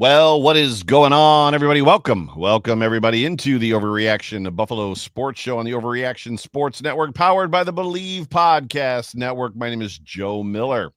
Well, what is going on, everybody? Welcome, everybody, into the Overreaction Buffalo Sports Show on the Overreaction Sports Network, powered by the Believe Podcast Network. My name is Joe Miller,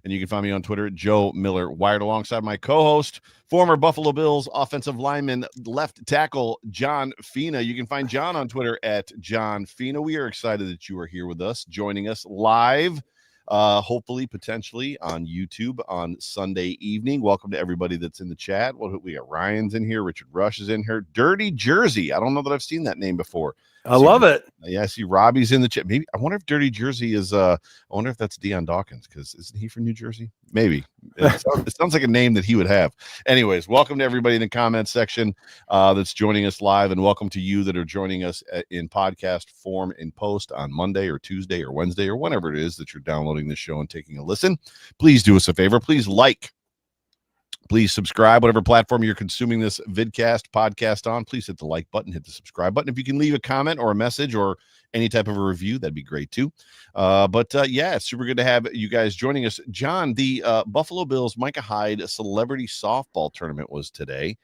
and you can find me on Twitter at Joe Miller Wired, alongside my co-host, former Buffalo Bills offensive lineman, left tackle John Fina. You can find John on Twitter at John Fina. We are excited that you are here with us, joining us live. Hopefully, potentially on YouTube on Sunday evening. Welcome to everybody that's in the chat. We got Ryan's in here. Richard Rush is in here. Dirty Jersey. I don't know that I've seen that name before. I love it. Yeah, I see Robbie's in the chat. Maybe I wonder if Dirty Jersey is I wonder if that's Deion Dawkins, because isn't he from New Jersey? Maybe. It sounds like a name that he would have. Anyways, welcome to everybody in the comments section that's joining us live, and welcome to you that are joining us in podcast form in post on Monday or Tuesday or Wednesday or whenever it is that you're downloading this show and taking a listen. Please do us a favor. Please please subscribe, whatever platform you're consuming this vidcast podcast on. Please hit the like button, hit the subscribe button. If you can leave a comment or a message or any type of a review, that'd be great too. Yeah, it's super good to have you guys joining us. John, the Buffalo Bills Micah Hyde celebrity softball tournament was today.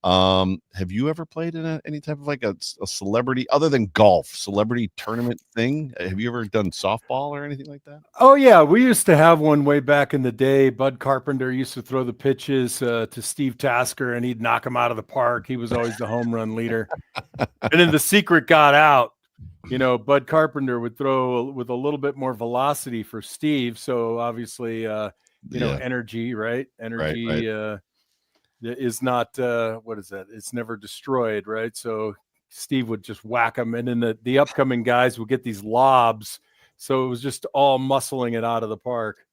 Have you ever played in any type of like a celebrity, other than golf, celebrity tournament thing? Have you ever done softball or anything like that? Oh yeah, we used to have one way back in the day. Bud Carpenter used to throw the pitches to Steve Tasker, and he'd knock him out of the park. He was always the home run leader. And then the secret got out. You know, Bud Carpenter would throw with a little bit more velocity for Steve. So obviously, energy, right? Energy. Right. Is not what is that? It's never destroyed, right? So Steve would just whack them, and then the upcoming guys would get these lobs. So it was just all muscling it out of the park.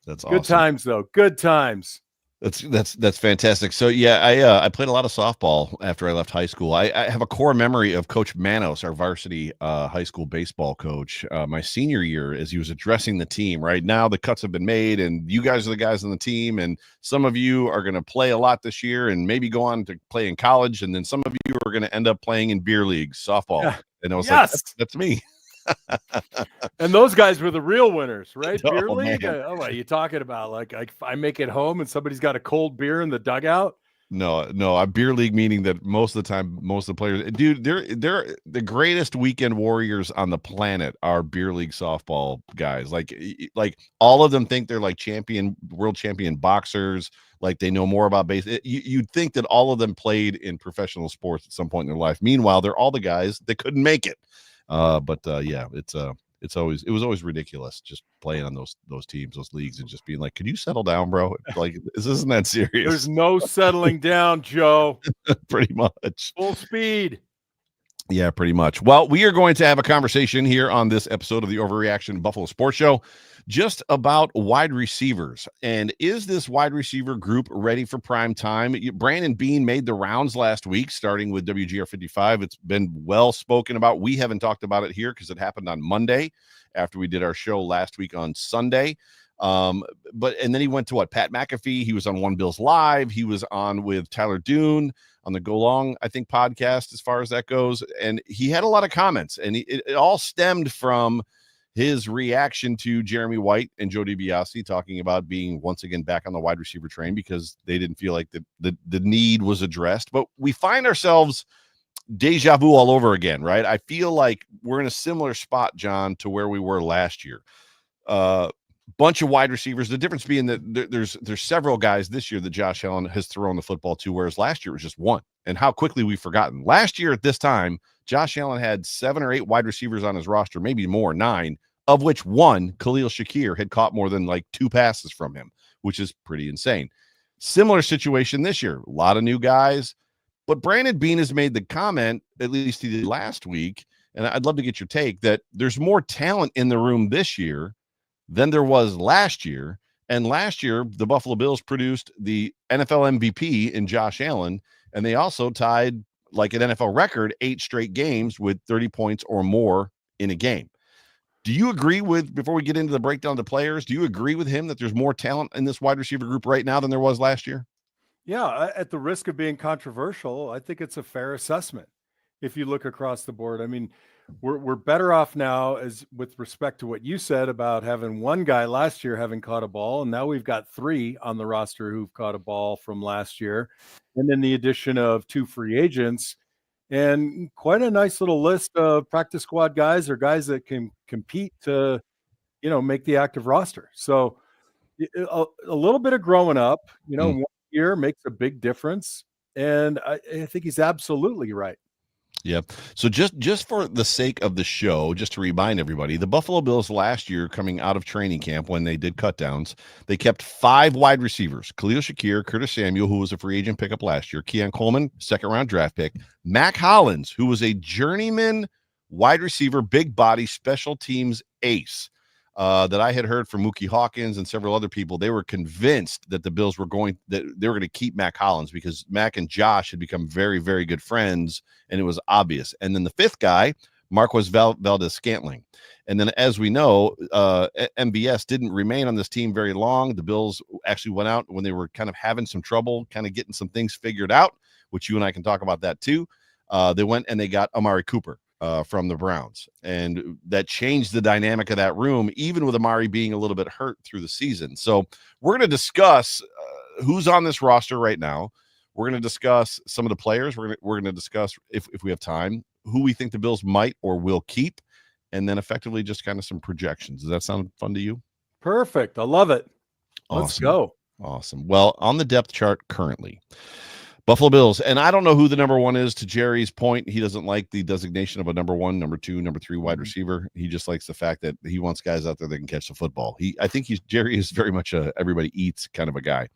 That's awesome. Good times, though. Good times. That's fantastic. So yeah, I played a lot of softball after I left high school. I have a core memory of Coach Manos, our varsity high school baseball coach, my senior year, as he was addressing the team. Right now, the cuts have been made, and you guys are the guys on the team, and some of you are going to play a lot this year, and maybe go on to play in college, and then some of you are going to end up playing in beer leagues, softball. Yeah. And I was like, that's me. And those guys were the real winners, right? Oh, beer league. What are you talking about? Like I make it home and somebody's got a cold beer in the dugout. No, a beer league, meaning that most of the time, most of the players, dude, they're the greatest weekend warriors on the planet are beer league softball guys. Like all of them think they're like world champion boxers. Like they know more about base. You'd think that all of them played in professional sports at some point in their life. Meanwhile, they're all the guys that couldn't make it. It was always ridiculous just playing on those teams, those leagues, and just being like, "Could you settle down, bro? Like, this isn't that serious." There's no settling down, Joe. Pretty much. Full speed. Yeah, pretty much. Well, we are going to have a conversation here on this episode of the Overreaction Buffalo Sports Show just about wide receivers. And is this wide receiver group ready for prime time? Brandon Beane made the rounds last week, starting with WGR 55. It's been well spoken about. We haven't talked about it here because it happened on Monday after we did our show last week on Sunday. And then he went to Pat McAfee. He was on One Bills Live. He was on with Tyler Dune on the Go Long, I think, podcast, as far as that goes. And he had a lot of comments, and it all stemmed from his reaction to Jeremy White and Joe DiBiase talking about being once again back on the wide receiver train because they didn't feel like the need was addressed. But we find ourselves deja vu all over again, right? I feel like we're in a similar spot, John, to where we were last year. Bunch of wide receivers. The difference being that there's several guys this year that Josh Allen has thrown the football to, whereas last year it was just one. And how quickly we've forgotten. Last year at this time, Josh Allen had 7 or 8 wide receivers on his roster, maybe more, 9, of which one, Khalil Shakir, had caught more than like 2 passes from him, which is pretty insane. Similar situation this year. A lot of new guys. But Brandon Beane has made the comment, at least he did last week, and I'd love to get your take, that there's more talent in the room this year than there was last year. And last year, the Buffalo Bills produced the NFL MVP in Josh Allen, and they also tied like an NFL record 8 straight games with 30 points or more in a game. Do you agree with, before we get into the breakdown of the players, do you agree with him that there's more talent in this wide receiver group right now than there was last year? Yeah, at the risk of being controversial, I think it's a fair assessment. if you look across the board. I mean, we're better off now as with respect to what you said about having one guy last year having caught a ball, and now we've got 3 on the roster who've caught a ball from last year, and then the addition of 2 free agents and quite a nice little list of practice squad guys or guys that can compete to, make the active roster. So a little bit of growing up, Mm. 1 year makes a big difference, and I think he's absolutely right. Yeah. So just for the sake of the show, just to remind everybody, the Buffalo Bills last year, coming out of training camp when they did cutdowns, they kept 5 wide receivers: Khalil Shakir, Curtis Samuel, who was a free agent pickup last year, Keon Coleman, second-round draft pick, Mac Hollins, who was a journeyman wide receiver, big body, special teams ace. That I had heard from Mookie Hawkins and several other people. They were convinced that the Bills were going to keep Mac Hollins because Mac and Josh had become very, very good friends, and it was obvious. And then the 5th guy, Marquez Valdez-Scantling. And then, as we know, MVS didn't remain on this team very long. The Bills actually went out when they were kind of having some trouble, kind of getting some things figured out, which you and I can talk about that too. They went and they got Amari Cooper from the Browns, and that changed the dynamic of that room, even with Amari being a little bit hurt through the season. So we're going to discuss who's on this roster right now. We're going to discuss some of the players. We're going to discuss, if we have time, who we think the Bills might or will keep, and then effectively just kind of some projections. Does that sound fun to you? Perfect. I love it. Awesome. Let's go. Awesome. Well, on the depth chart currently, Buffalo Bills, and I don't know who the number 1 is. To Jerry's point, he doesn't like the designation of a number 1, number 2, number 3 wide receiver. He just likes the fact that he wants guys out there that can catch the football. I think Jerry is very much a everybody eats kind of a guy.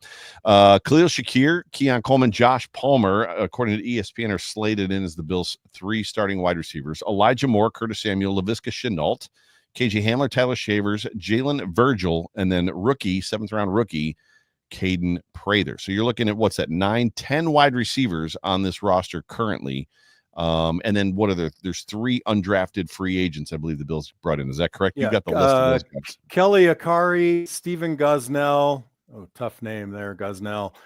Khalil Shakir, Keon Coleman, Josh Palmer, according to ESPN, are slated in as the Bills' 3 starting wide receivers: Elijah Moore, Curtis Samuel, Laviska Shenault, KJ Hamler, Tyler Shavers, Jalen Virgil, and then 7th-round rookie Caden Prather. So you're looking at what's that, 9, 10 wide receivers on this roster currently. And then there's 3 undrafted free agents, I believe the Bills brought in. Is that correct? Yeah, You got the list of those guys. Kelly Akari, Stephen Gosnell. Oh, tough name there, Gosnell.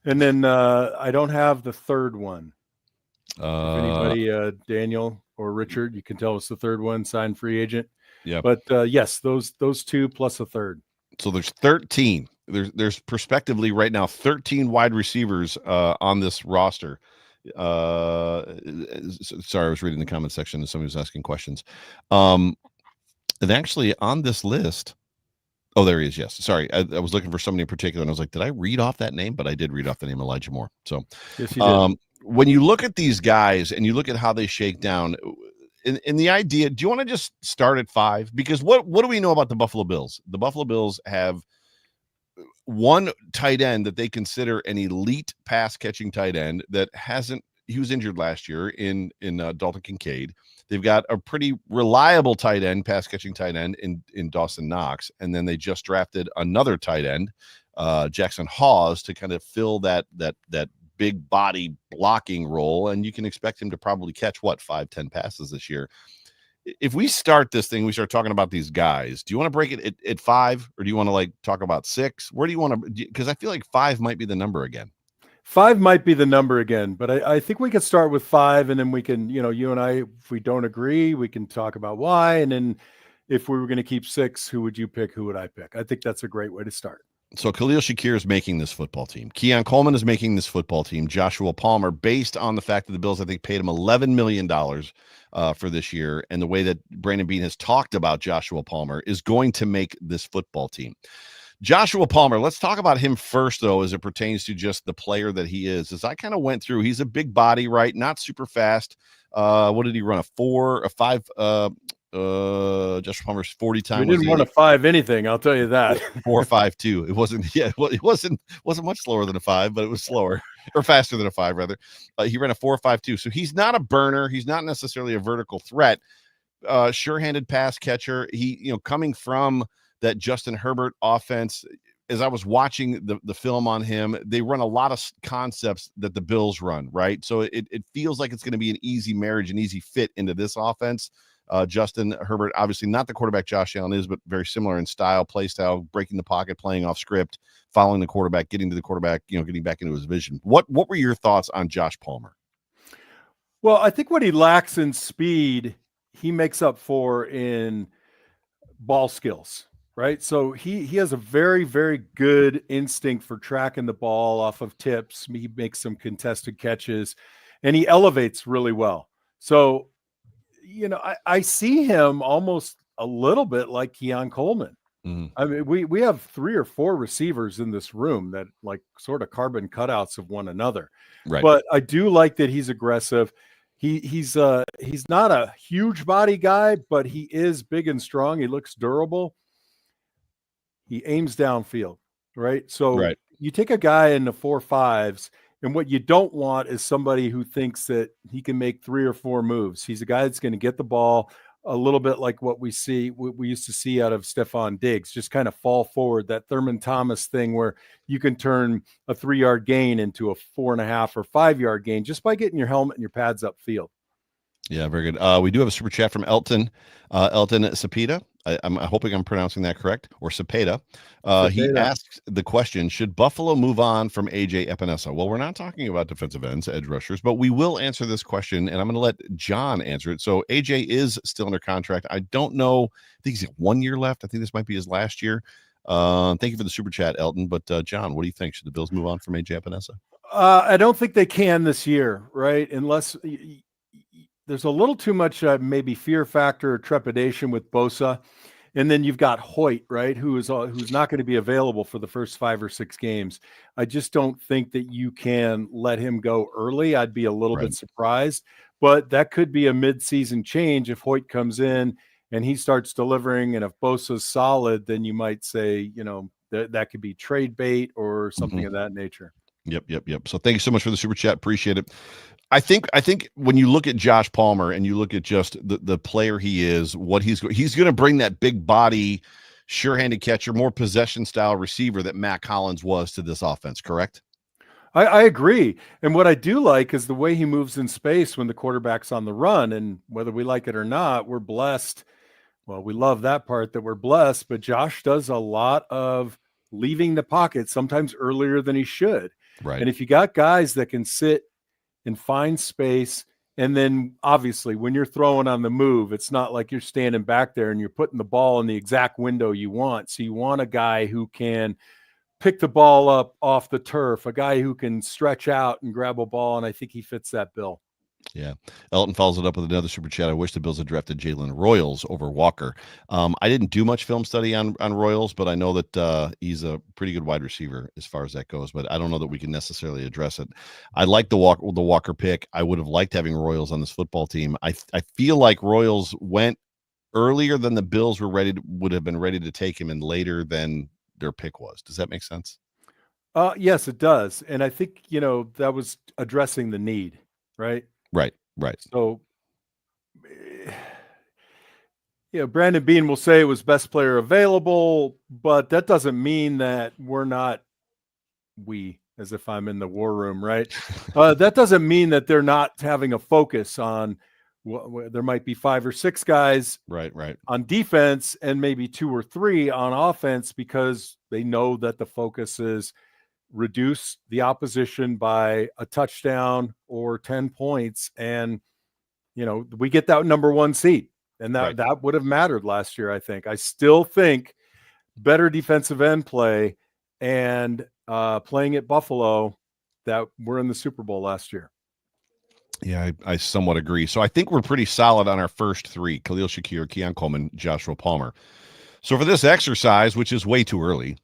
And then I don't have the 3rd one. If anybody, Daniel or Richard, you can tell us the 3rd one, signed free agent. Yeah. But yes, those 2 plus a 3rd. So there's 13. There's prospectively right now 13 wide receivers on this roster. Sorry, I was reading the comment section and somebody was asking questions. And actually on this list, oh, there he is. Yes. Sorry. I was looking for somebody in particular and I was like, did I read off that name? But I did read off the name Elijah Moore. So yes, you did. When you look at these guys and you look at how they shake down in the idea, do you want to just start at 5? Because what do we know about the Buffalo Bills? The Buffalo Bills have one tight end that they consider an elite pass catching tight end that he was injured last year in Dalton Kincaid. They've got a pretty reliable tight end, pass catching tight end in Dawson Knox. And then they just drafted another tight end, Jackson Hawes, to kind of fill that big body blocking role. And you can expect him to probably catch 5-10 passes this year. If we start this thing, we start talking about these guys. Do you want to break it at 5, or do you want to talk about 6? Where do you want to? Because I feel like 5 might be the number again. 5 might be the number again, but I think we could start with 5, and then we can, you and I, if we don't agree, we can talk about why. And then if we were going to keep 6, who would you pick? Who would I pick? I think that's a great way to start. So Khalil Shakir is making this football team. Keon Coleman is making this football team. Joshua Palmer, based on the fact that the Bills, I think, paid him $11 million for this year, and the way that Brandon Beane has talked about Joshua Palmer, is going to make this football team. Joshua Palmer, let's talk about him first, though, as it pertains to just the player that he is. As I kind of went through, he's a big body, right? Not super fast. What did he run? A 4, a 5? Joshua Palmer's 40 time. We didn't run a 5 anything, I'll tell you that. 4.52. It wasn't. Yeah, well, it wasn't much slower than a 5, but it was slower or faster than a 5 rather. He ran a 4.52. So he's not a burner. He's not necessarily a vertical threat. Sure-handed pass catcher. He, coming from that Justin Herbert offense. As I was watching the film on him, they run a lot of concepts that the Bills run, right? So it feels like it's going to be an easy marriage, an easy fit into this offense. Justin Herbert, obviously not the quarterback Josh Allen is, but very similar in style, play style, breaking the pocket, playing off script, following the quarterback, getting to the quarterback, getting back into his vision. What were your thoughts on Josh Palmer? Well, I think what he lacks in speed, he makes up for in ball skills, right? So he has a very, very good instinct for tracking the ball off of tips. He makes some contested catches and he elevates really well. So, I see him almost a little bit like Keon Coleman. Mhm. I mean, we have 3 or 4 receivers in this room that like sort of carbon cutouts of one another. Right. But I do like that he's aggressive. He's not a huge body guy, but he is big and strong. He looks durable. He aims downfield, right? So Right. you take a guy in the 4.5s, and what you don't want is somebody who thinks that he can make 3 or 4 moves. He's a guy that's going to get the ball a little bit like what we used to see out of Stephon Diggs, just kind of fall forward, that Thurman Thomas thing where you can turn a 3-yard gain into a 4.5 or 5-yard gain just by getting your helmet and your pads upfield. Yeah, very good. We do have a super chat from Elton Cepeda. I'm hoping I'm pronouncing that correct, or Cepeda. He Cepeda. asks the question: should Buffalo move on from AJ Epinesa? Well, we're not talking about defensive ends, edge rushers, but we will answer this question, and I'm going to let John answer it. So AJ is still under contract. I don't know. I think he's got 1 year left. I think this might be his last year. Thank you for the super chat, Elton. But John, what do you think? Should the Bills move on from AJ Epinesa? I don't think they can this year, right? Unless there's a little too much maybe fear factor or trepidation with Bosa. And then you've got Hoyt, right, who's not going to be available for the first 5 or 6 games. I just don't think that you can let him go early. I'd be a little Right. bit surprised, but that could be a mid-season change if Hoyt comes in and he starts delivering. And if Bosa's solid, then you might say, that could be trade bait or something Mhm. of that nature. Yep. So thank you so much for the super chat. Appreciate it. I think when you look at Josh Palmer and you look at just the player he is, what he's going to bring that big body, sure-handed catcher, more possession style receiver that Matt Collins was to this offense. Correct? I agree. And what I do like is the way he moves in space when the quarterback's on the run. And whether we like it or not, we're blessed. Well, we love that part that we're blessed, but Josh does a lot of leaving the pocket sometimes earlier than he should. Right. And if you got guys that can sit and find space, and then obviously when you're throwing on the move, it's not like you're standing back there and you're putting the ball in the exact window you want. So you want a guy who can pick the ball up off the turf, a guy who can stretch out and grab a ball, and I think he fits that bill. Yeah. Elton follows it up with another super chat. I wish the Bills had drafted Jalen Royals over Walker. I didn't do much film study on Royals, but I know that he's a pretty good wide receiver as far as that goes. But I don't know that we can necessarily address it. I like the Walker pick. I would have liked having Royals on this football team. I feel like Royals went earlier than the Bills would have been ready to take him, and later than their pick was. Does that make sense? Yes, it does. And I think, that was addressing the need, right? Right. So, Brandon Bean will say it was best player available, but that doesn't mean that as if I'm in the war room, right? That doesn't mean that they're not having a focus on there might be 5 or 6 guys Right. on defense and maybe 2 or 3 on offense because they know that the focus is reduce the opposition by a touchdown or 10 points. And, we get that number 1 seed. And that would have mattered last year, I think. I still think better defensive end play and playing at Buffalo that we're in the Super Bowl last year. Yeah, I somewhat agree. So I think we're pretty solid on our first 3: Khalil Shakir, Keon Coleman, Joshua Palmer. So for this exercise, which is way too early,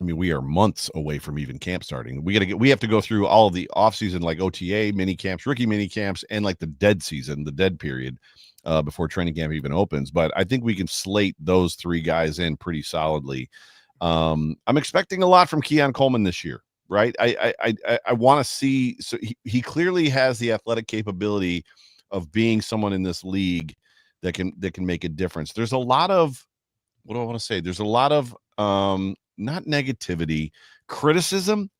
I mean, we are months away from even camp starting. We have to go through all of the offseason, like OTA mini camps, rookie mini camps, and like the dead season, the dead period, before training camp even opens. But I think we can slate those 3 guys in pretty solidly. I'm expecting a lot from Keon Coleman this year, right? I want to see. So he clearly has the athletic capability of being someone in this league that can make a difference. There's a lot of, what do I want to say? There's a lot of not negativity, criticism,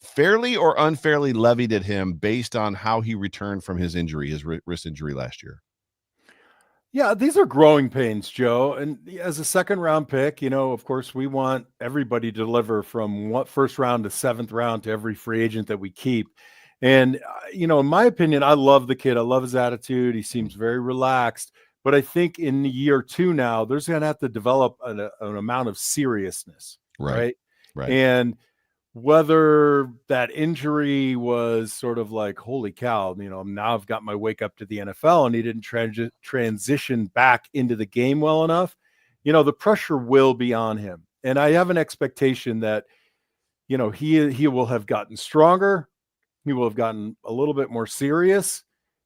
fairly or unfairly levied at him based on how he returned from his injury, his wrist injury last year. Yeah, these are growing pains, Joe. And as a second round pick, of course, we want everybody to deliver from first round to 7th round to every free agent that we keep. And, in my opinion, I love the kid. I love his attitude. He seems very relaxed. But I think in year 2 now, there's going to have to develop an amount of seriousness, Right. right? Right. And whether that injury was sort of like, holy cow, now I've got my wake up to the NFL, and he didn't transition back into the game well enough, the pressure will be on him. And I have an expectation that, he will have gotten stronger. He will have gotten a little bit more serious,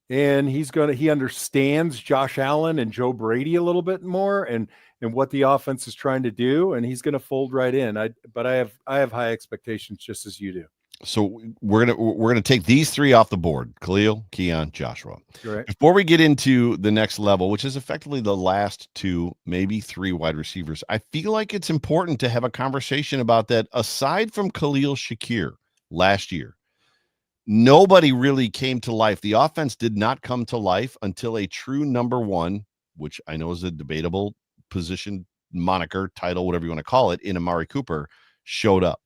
and he understands Josh Allen and Joe Brady a little bit more, and what the offense is trying to do, and he's going to fold right in. But I have high expectations, just as you do. So we're gonna take these 3 off the board: Khalil, Keon, Joshua. Right. Before we get into the next level, which is effectively the last 2, maybe 3 wide receivers, I feel like it's important to have a conversation about that. Aside from Khalil Shakir last year, nobody really came to life. The offense did not come to life until a true number 1, which I know is a debatable position, moniker, title, whatever you want to call it, in Amari Cooper, showed up.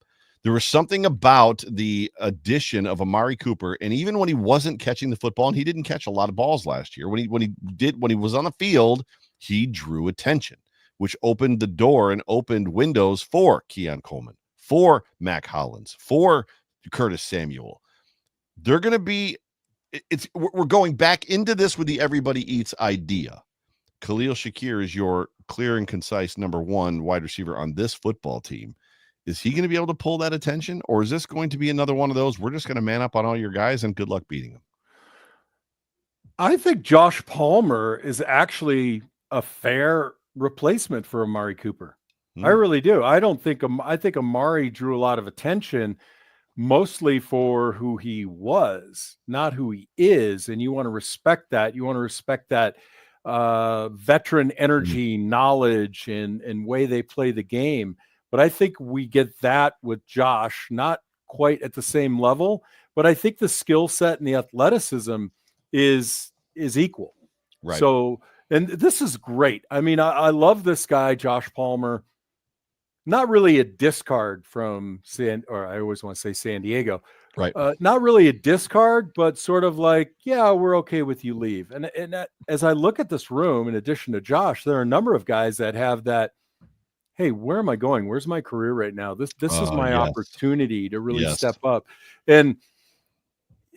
There was something about the addition of Amari Cooper, and even when he wasn't catching the football, and he didn't catch a lot of balls last year, when he was on the field, he drew attention, which opened the door and opened windows for Keon Coleman, for Mac Hollins, for Curtis Samuel. They're going to be, we're going back into this with the everybody eats idea. Khalil Shakir is your clear and concise number 1 wide receiver on this football team. Is he going to be able to pull that attention, or is this going to be another one of those, we're just going to man up on all your guys and good luck beating them? I think Josh Palmer is actually a fair replacement for Amari Cooper. I really do. I think Amari drew a lot of attention, mostly for who he was, not who he is. And you want to respect that. You want to respect that veteran energy, knowledge, and way they play the game. But I think we get that with Josh, not quite at the same level, but I think the skill set and the athleticism is equal. Right. So, and this is great. I mean, I love this guy, Josh Palmer. Not really a discard from I always want to say San Diego. Right. Not really a discard, but sort of like, yeah, we're okay with you leave. And as I look at this room, in addition to Josh, there are a number of guys that have that, hey, where am I going? Where's my career right now? This is my opportunity to really step up. And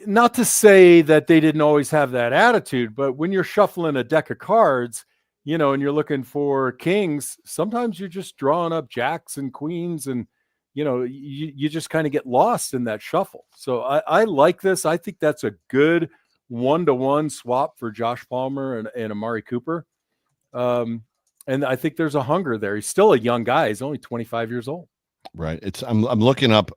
not to say that they didn't always have that attitude, but when you're shuffling a deck of cards, and you're looking for kings, sometimes you're just drawing up jacks and queens, and you just kind of get lost in that shuffle. So I like this. I think that's a good 1-to-1 swap for Josh Palmer and Amari Cooper. And I think there's a hunger there. He's still a young guy. He's only 25 years old. Right. I'm looking up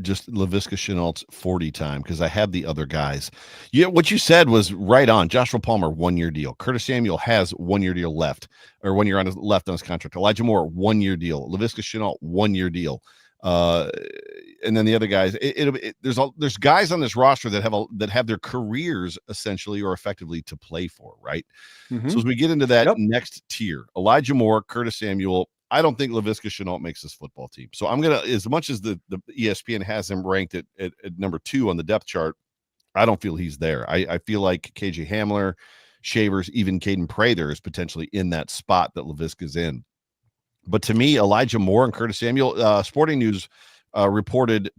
just Laviska Shenault's 40 time because I have the other guys. Yeah, what you said was right on. Joshua Palmer, 1-year deal. Curtis Samuel has 1-year deal left, or 1 year on his left on his contract. Elijah Moore, 1-year deal. Laviska Shenault, 1-year deal. And then the other guys, there's guys on this roster that have their careers essentially or effectively to play for, right? Mm-hmm. So as we get into that next tier, Elijah Moore, Curtis Samuel, I don't think Laviska Shenault makes this football team. So I'm going to, as much as the ESPN has him ranked at number 2 on the depth chart, I don't feel he's there. I feel like KJ Hamler, Shavers, even Caden Prather is potentially in that spot that Laviska's in. But to me, Elijah Moore and Curtis Samuel, Sporting News reported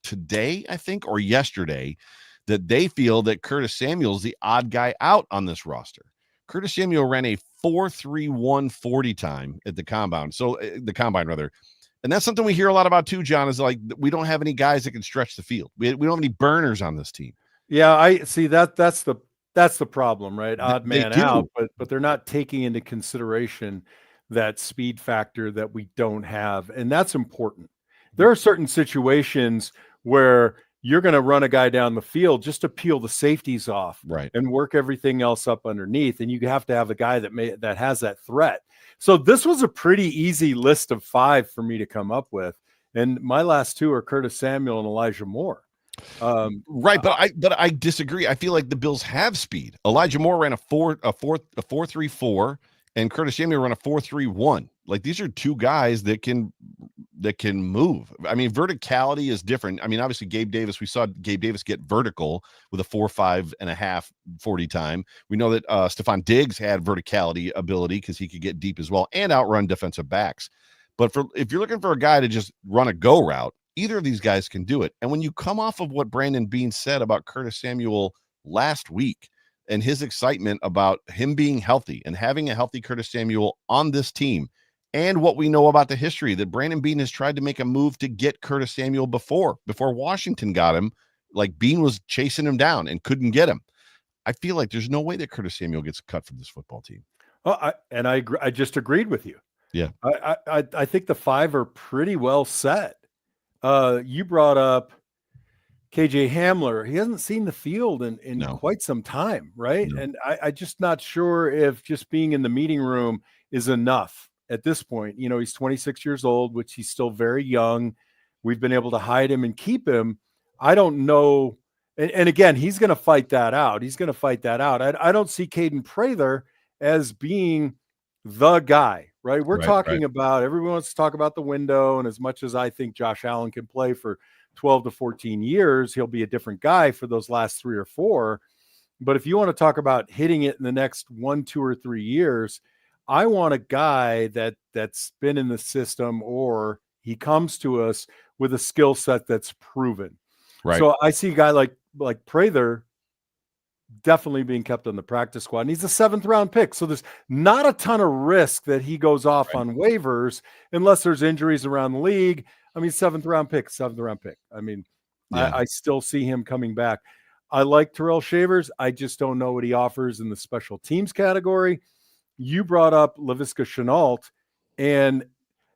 today, I think, or yesterday, that they feel that Curtis Samuel's the odd guy out on this roster. Curtis Samuel ran a 4.31 40 time at the combine. So the combine rather. And that's something we hear a lot about too, John, is like, we don't have any guys that can stretch the field. We don't have any burners on this team. Yeah, I see that's the problem, right? Odd man out, but they're not taking into consideration that speed factor that we don't have. And that's important. There are certain situations where you're going to run a guy down the field just to peel the safeties off, right, and work everything else up underneath. And you have to have a guy that has that threat. So this was a pretty easy list of 5 for me to come up with. And my last 2 are Curtis Samuel and Elijah Moore. Right, but I disagree. I feel like the Bills have speed. Elijah Moore ran a 4.34. and Curtis Samuel run a 4.31. Like, these are two guys that can move. I mean, verticality is different. I mean, obviously Gabe Davis, we saw Gabe Davis get vertical with a 4.5 40 time. We know that Stephon Diggs had verticality ability because he could get deep as well and outrun defensive backs. But if you're looking for a guy to just run a go route, either of these guys can do it. And when you come off of what Brandon Beane said about Curtis Samuel last week and his excitement about him being healthy and having a healthy Curtis Samuel on this team, and what we know about the history that Brandon Beane has tried to make a move to get Curtis Samuel before Washington got him, like Beane was chasing him down and couldn't get him. I feel like there's no way that Curtis Samuel gets cut from this football team. Oh, I agree. I just agreed with you. Yeah. I think the five are pretty well set. You brought up KJ Hamler. He hasn't seen the field in quite some time, right? No. And I just not sure if just being in the meeting room is enough at this point. You know, he's 26 years old, which he's still very young. We've been able to hide him and keep him. I don't know. And again, he's going to fight that out. I don't see Caden Prather as being the guy, right? We're talking about, everyone wants to talk about the window. And as much as I think Josh Allen can play for 12 to 14 years, he'll be a different guy for those last 3 or 4. But if you want to talk about hitting it in the next 1, 2, or 3 years, I want a guy that's been in the system, or he comes to us with a skill set that's proven. Right. So I see a guy like Prather definitely being kept on the practice squad, and he's a 7th round pick. So there's not a ton of risk that he goes off on waivers unless there's injuries around the league. I mean, 7th round pick. I mean, I still see him coming back. I like Terrell Shavers. I just don't know what he offers in the special teams category. You brought up Laviska Shenault, and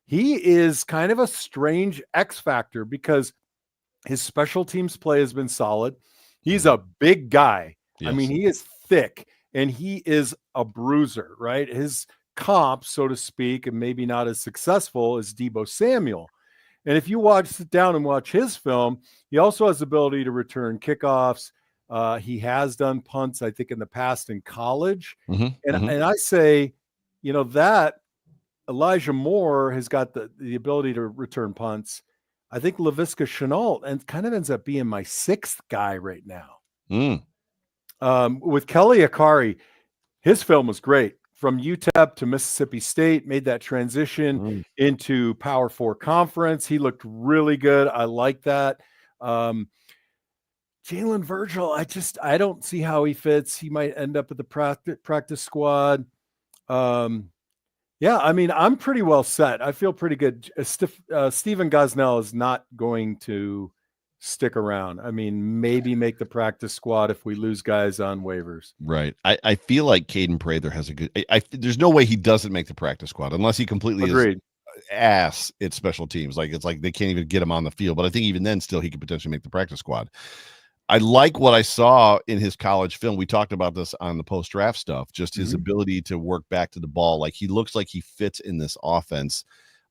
he is kind of a strange X factor because his special teams play has been solid. He's a big guy. Yes. I mean, he is thick, and he is a bruiser, right? His comp, so to speak, and maybe not as successful as Deebo Samuel. And if you sit down and watch his film, he also has the ability to return kickoffs. He has done punts, I think, in the past in college. And I say, you know, that Elijah Moore has got the ability to return punts. I think Laviska Shenault and kind of ends up being my 6th guy right now. With Kelly Akari, his film was great. From UTEP to Mississippi State, made that transition into Power 4 conference. He looked really good. I like that. Jalen Virgil, I don't see how he fits. He might end up at the practice squad. Yeah, I mean, I'm pretty well set. I feel pretty good. Stephen Gosnell is not going to stick around. I mean, maybe make the practice squad if we lose guys on waivers. Right. I feel like Caden Prather has a good. There's no way he doesn't make the practice squad unless he completely is ass at special teams. Like, it's like they can't even get him on the field. But I think even then, still, he could potentially make the practice squad. I like what I saw in his college film. We talked about this on the post-draft stuff, just his ability to work back to the ball. Like, he looks like he fits in this offense.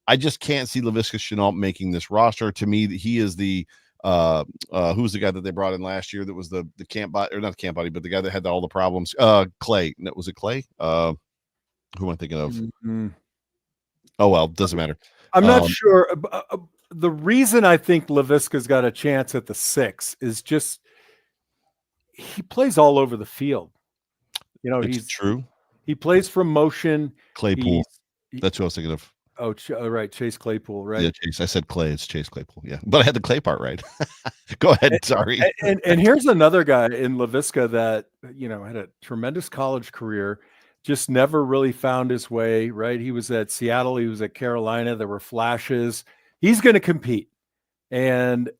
I just can't see Laviska Shenault making this roster. To me, he is the who was the guy that they brought in last year that was the camp body, or not the camp body, but the guy that had all the problems. Clay. Was it Clay? Who am I thinking of? Oh, well, doesn't matter. I'm not sure. The reason I think Laviska's got a chance at the 6 is just he plays all over the field. You know, he's true. He plays from motion. Claypool. That's who I was thinking of. Oh, right. Chase Claypool, right? Yeah, Chase. I said Clay. It's Chase Claypool. Yeah, but I had the Clay part right. Go ahead. Sorry. And here's another guy in Laviska that, you know, had a tremendous college career, just never really found his way, right? He was at Seattle. He was at Carolina. There were flashes. He's going to compete. And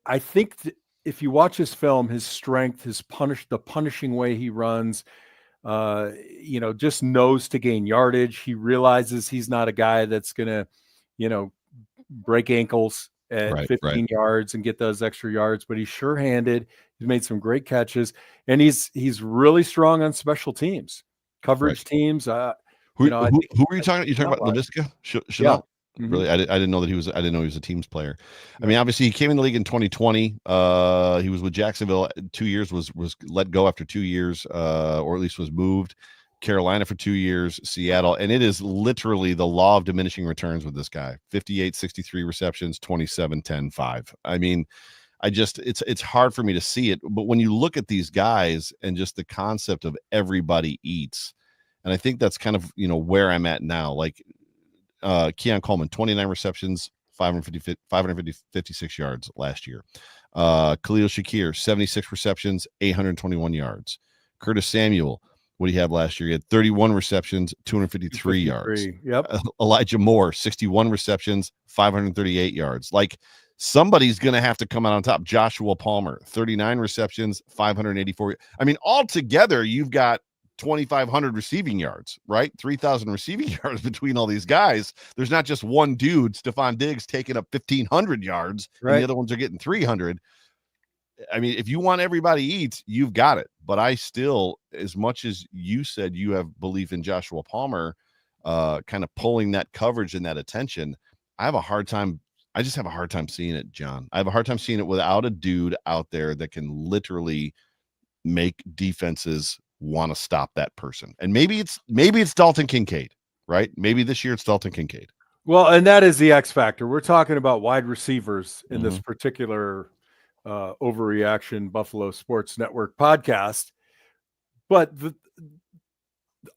I think if you watch his film, his strength, the punishing way he runs, you know, just knows to gain yardage. He realizes he's not a guy that's going to, you know, break ankles at 15 yards and get those extra yards, but he's sure-handed. He's made some great catches, and he's really strong on special teams, coverage teams. Who were you talking about? You talking about Laviska? Yeah. Really, I didn't know that he was. I didn't know he was a teams player. I mean, obviously, he came in the league in 2020. He was with Jacksonville 2 years. Was let go after 2 years, or at least was moved. Carolina for 2 years, Seattle, and it is literally the law of diminishing returns with this guy. 58, 63 receptions, 27, 10, 5. I mean, it's hard for me to see it, but when you look at these guys and just the concept of everybody eats, and I think that's kind of, where I'm at now. Like Keon Coleman, 29 receptions, 556 yards last year. Khalil Shakir, 76 receptions, 821 yards. Curtis Samuel, what do you have last year? He had 31 receptions, 253 yards. Yep. Elijah Moore, 61 receptions, 538 yards. Like, somebody's going to have to come out on top. Joshua Palmer, 39 receptions, 584. I mean, altogether, you've got 2,500 receiving yards, right? 3,000 receiving yards between all these guys. There's not just one dude, Stephon Diggs, taking up 1,500 yards, right, and the other ones are getting 300. I mean, if you want everybody eats, you've got it. But I still, as much as you said you have belief in Joshua Palmer, kind of pulling that coverage and that attention, I just have a hard time seeing it, John. I have a hard time seeing it without a dude out there that can literally make defenses want to stop that person. And maybe it's Dalton Kincaid, right? Maybe this year it's Dalton Kincaid. Well, and that is the X factor. We're talking about wide receivers in this particular Overreaction Buffalo Sports Network podcast. But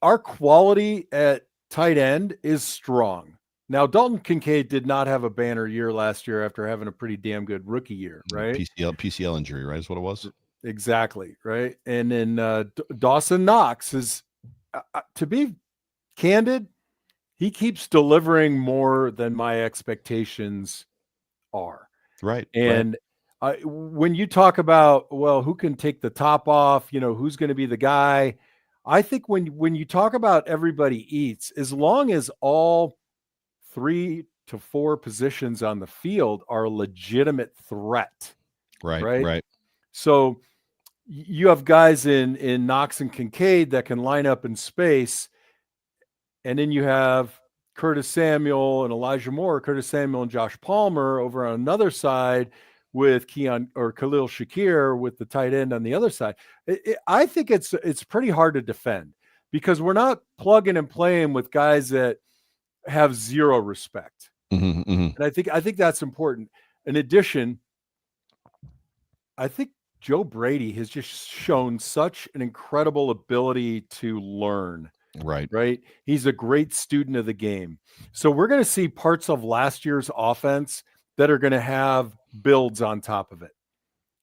our quality at tight end is strong. Now, Dalton Kincaid did not have a banner year last year after having a pretty damn good rookie year, right? PCL injury, right, is what it was. Exactly, right? And then Dawson Knox is, to be candid, he keeps delivering more than my expectations are. Right. And when you talk about, well, who can take the top off, who's going to be the guy, I think when you talk about everybody eats, as long as all 3 to 4 positions on the field are a legitimate threat. Right. So you have guys in Knox and Kincaid that can line up in space. And then you have Curtis Samuel and Elijah Moore, Curtis Samuel and Josh Palmer over on another side with Khalil Shakir with the tight end on the other side. I think it's pretty hard to defend because we're not plugging and playing with guys that have zero respect. And I think that's important. In addition, I think Joe Brady has just shown such an incredible ability to learn. Right. He's a great student of the game. So we're going to see parts of last year's offense that are going to have builds on top of it.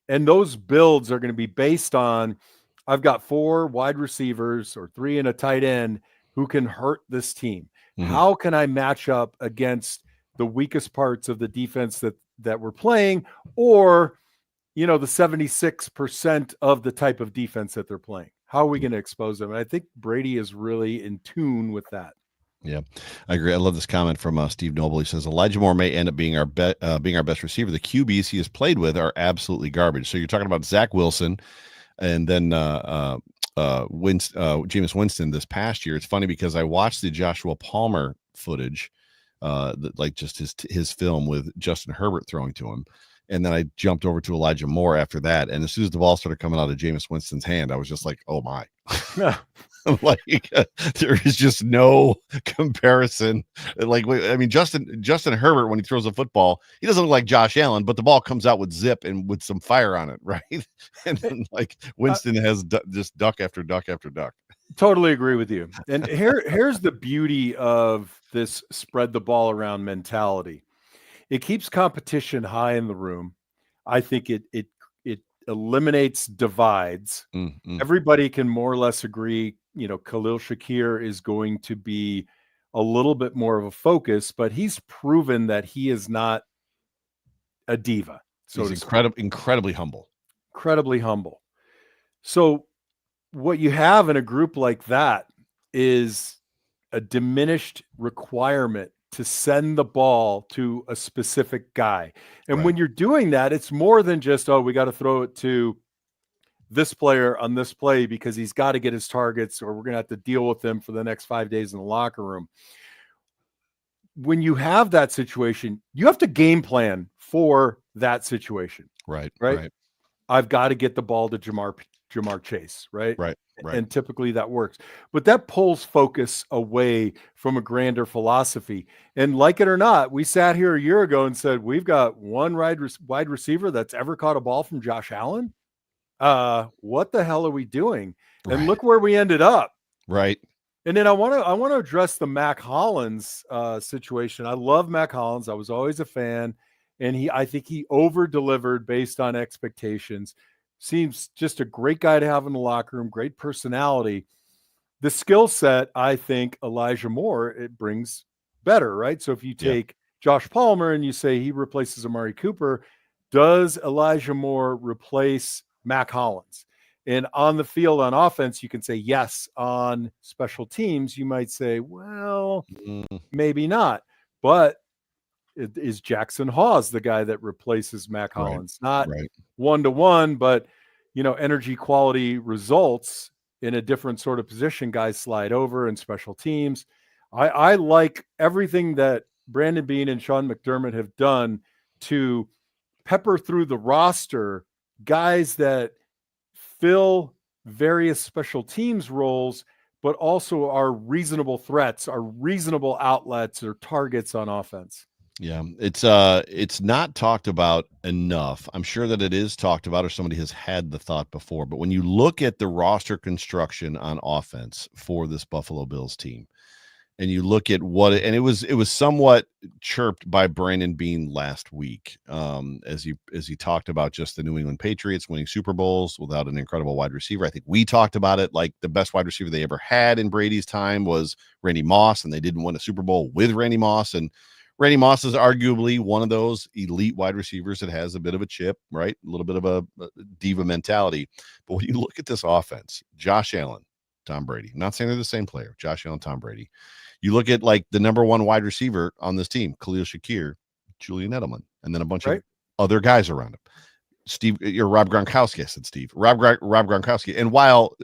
And those builds are going to be based on, I've got 4 wide receivers or 3 and a tight end who can hurt this team. How can I match up against the weakest parts of the defense that we're playing, or, the 76% of the type of defense that they're playing? How are we going to expose them? And I think Brady is really in tune with that. Yeah, I agree. I love this comment from Steve Noble. He says Elijah Moore may end up being our best receiver. The QBs he has played with are absolutely garbage. So you're talking about Zach Wilson, and then Jameis Winston this past year. It's funny because I watched the Joshua Palmer footage, like just his film with Justin Herbert throwing to him. And then I jumped over to Elijah Moore after that. And as soon as the ball started coming out of Jameis Winston's hand, I was just like, oh my. Like there is just no comparison. Like, I mean, Justin Herbert, when he throws a football, he doesn't look like Josh Allen, but the ball comes out with zip and with some fire on it, right? And then like Winston has just duck after duck after duck. Totally agree with you. And here's the beauty of this spread the ball around mentality. It keeps competition high in the room. I think it eliminates divides. Everybody can more or less agree, Khalil Shakir is going to be a little bit more of a focus, but he's proven that he is not a diva. So he's incredibly humble. Incredibly humble. So what you have in a group like that is a diminished requirement to send the ball to a specific guy. And when you're doing that, it's more than just, we got to throw it to this player on this play because he's got to get his targets or we're going to have to deal with him for the next 5 days in the locker room. When you have that situation, you have to game plan for that situation. Right. I've got to get the ball to Jamar Jamar Chase, right? Right. And typically that works. But that pulls focus away from a grander philosophy. And like it or not, we sat here a year ago and said, we've got one wide receiver that's ever caught a ball from Josh Allen. What the hell are we doing? And look where we ended up. Right. And then I want to address the Mac Hollins situation. I love Mac Hollins. I was always a fan, and I think he over delivered based on expectations. Seems just a great guy to have in the locker room, great personality. The skill set, I think Elijah Moore, it brings better, right? So if you take Josh Palmer and you say he replaces Amari Cooper, does Elijah Moore replace Mac Hollins? And on the field on offense, you can say yes. On special teams, you might say, well, maybe not. But is Jackson Hawes the guy that replaces Mac Hollins? Not one-to-one, but energy, quality, results in a different sort of position. Guys slide over in special teams. I like everything that Brandon Beane and Sean McDermott have done to pepper through the roster guys that fill various special teams roles, but also are reasonable threats, are reasonable outlets or targets on offense. Yeah, it's not talked about enough. I'm sure that it is talked about or somebody has had the thought before, but when you look at the roster construction on offense for this Buffalo Bills team, and you look at it was somewhat chirped by Brandon Beane last week, as he talked about just the New England Patriots winning Super Bowls without an incredible wide receiver. I think we talked about it like the best wide receiver they ever had in Brady's time was Randy Moss, and they didn't win a Super Bowl with Randy Moss. And Randy Moss is arguably one of those elite wide receivers that has a bit of a chip, right? A little bit of a diva mentality. But when you look at this offense, Josh Allen, Tom Brady, I'm not saying they're the same player, Josh Allen, Tom Brady. You look at like the number one wide receiver on this team, Khalil Shakir, Julian Edelman, and then a bunch of other guys around him. Rob Gronkowski. I said Steve. Rob Gronkowski. And while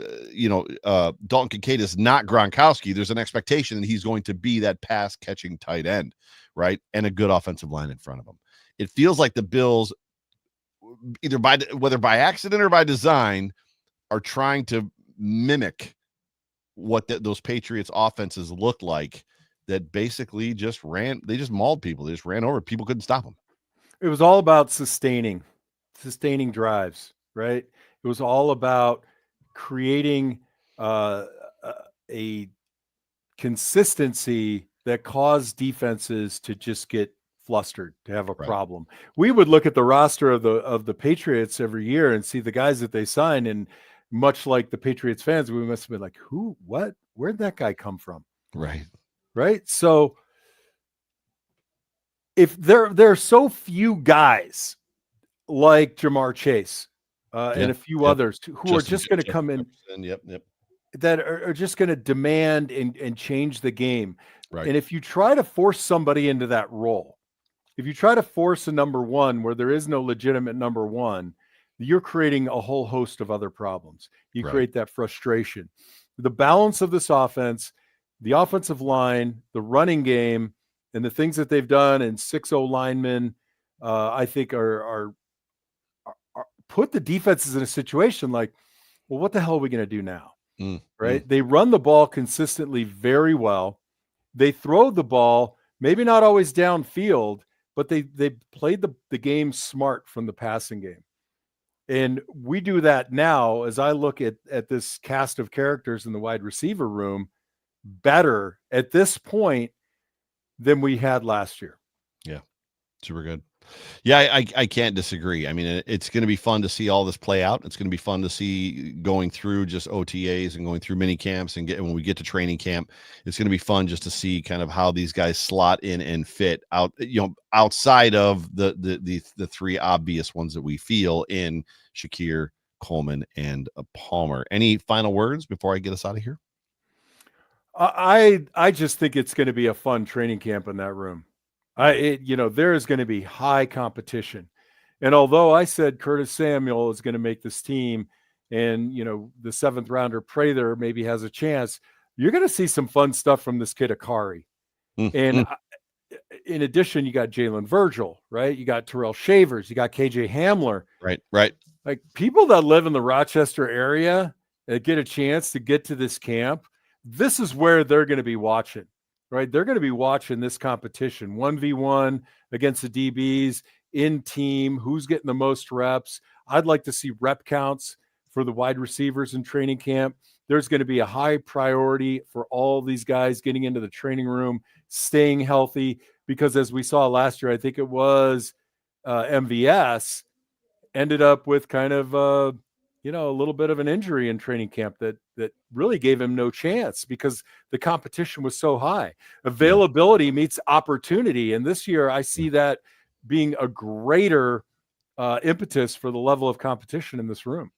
Dalton Kincaid is not Gronkowski, there's an expectation that he's going to be that pass catching tight end, right? And a good offensive line in front of him. It feels like the Bills, whether by accident or by design, are trying to mimic what those Patriots offenses looked like, that basically they just mauled people. They just ran over. People couldn't stop them. It was all about sustaining drives, right? It was all about creating a consistency that caused defenses to just get flustered, to have a problem. We would look at the roster of the Patriots every year and see the guys that they sign, and much like the Patriots fans, we must have been like, who, what, where'd that guy come from? Right. So if there are so few guys like Jamar Chase and a few others who are just going to come in that are just going to demand and change the game. And if you try to force somebody into that role, if you try to force a number one where there is no legitimate number one, you're creating a whole host of other problems. You create that frustration. The balance of this offense, the offensive line, the running game, and the things that they've done, and 6-0 linemen, I think are put the defenses in a situation like, well, what the hell are we going to do now? Right? They run the ball consistently very well. They throw the ball, maybe not always downfield, but they played the game smart from the passing game. And we do that now, as I look at this cast of characters in the wide receiver room, better at this point than we had last year. Yeah, super good. Yeah, I can't disagree. I mean, it's going to be fun to see all this play out. It's going to be fun to see going through just OTAs and going through mini camps and when we get to training camp, it's going to be fun just to see kind of how these guys slot in and fit out, outside of the three obvious ones that we feel in Shakir, Coleman, and Palmer. Any final words before I get us out of here? I just think it's going to be a fun training camp in that room. There is going to be high competition. And although I said Curtis Samuel is going to make this team and, the 7th rounder Prather maybe has a chance, you're going to see some fun stuff from this kid Akari. And in addition, you got Jalen Virgil, right? You got Terrell Shavers, you got KJ Hamler. Right. Like people that live in the Rochester area that get a chance to get to this camp, this is where they're going to be watching, right? They're going to be watching this competition 1v1 against the DBs in team. Who's getting the most reps? I'd like to see rep counts for the wide receivers in training camp. There's going to be a high priority for all these guys getting into the training room, staying healthy, because as we saw last year, I think it was MVS ended up with kind of a little bit of an injury in training camp that really gave him no chance because the competition was so high. Availability meets opportunity, and this year I see that being a greater impetus for the level of competition in this room.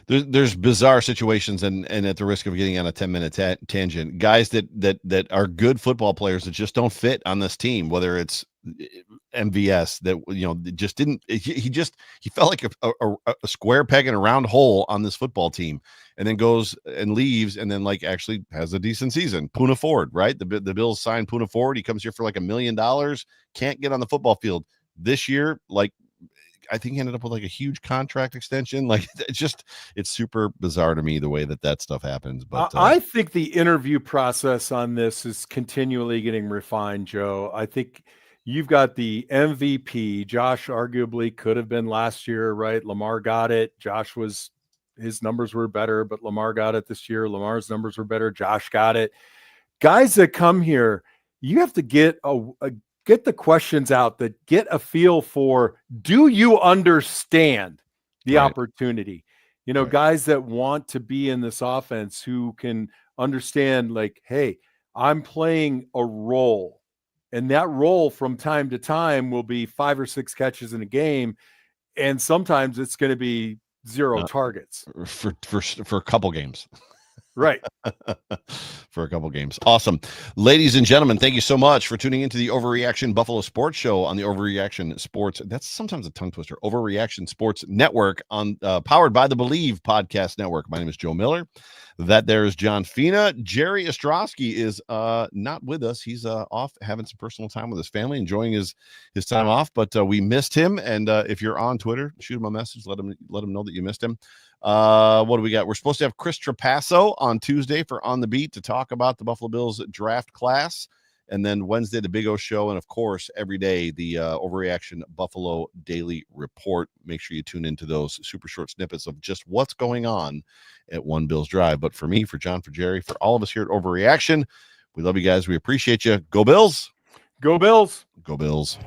There's bizarre situations, and at the risk of getting on a 10-minute tangent, guys that are good football players that just don't fit on this team, whether it's MVS that just didn't, he felt like a square peg in a round hole on this football team, and then goes and leaves, and then like actually has a decent season. Poona Ford, right? The Bills signed Poona Ford. He comes here for like $1 million, can't get on the football field this year. Like, I think he ended up with like a huge contract extension. Like it's super bizarre to me the way that stuff happens. But I think the interview process on this is continually getting refined, Joe. I think you've got the MVP. Josh arguably could have been last year, right? Lamar got it. His numbers were better, but Lamar got it this year. Lamar's numbers were better. Josh got it. Guys that come here, you have to get the questions out that get a feel for, do you understand the opportunity? Guys that want to be in this offense who can understand, like, hey, I'm playing a role, and that role from time to time will be 5 or 6 catches in a game, and sometimes it's going to be 0 targets for a couple games. Right. For a couple games. Awesome. Ladies and gentlemen, thank you so much for tuning into the Overreaction Buffalo Sports Show on the Overreaction Sports. That's sometimes a tongue twister. Overreaction Sports Network on powered by the Believe Podcast Network. My name is Joe Miller. That there is John Fina. Jerry Ostrowski is not with us. He's off having some personal time with his family, enjoying his time off, but we missed him. And if you're on Twitter, shoot him a message. Let him know that you missed him. What do we got? We're supposed to have Chris Trapasso on Tuesday for On the Beat to talk about the Buffalo Bills draft class. And then Wednesday, the Big O Show. And of course, every day, the Overreaction Buffalo Daily Report. Make sure you tune into those super short snippets of just what's going on at One Bills Drive. But for me, for John, for Jerry, for all of us here at Overreaction, we love you guys. We appreciate you. Go Bills. Go Bills. Go Bills.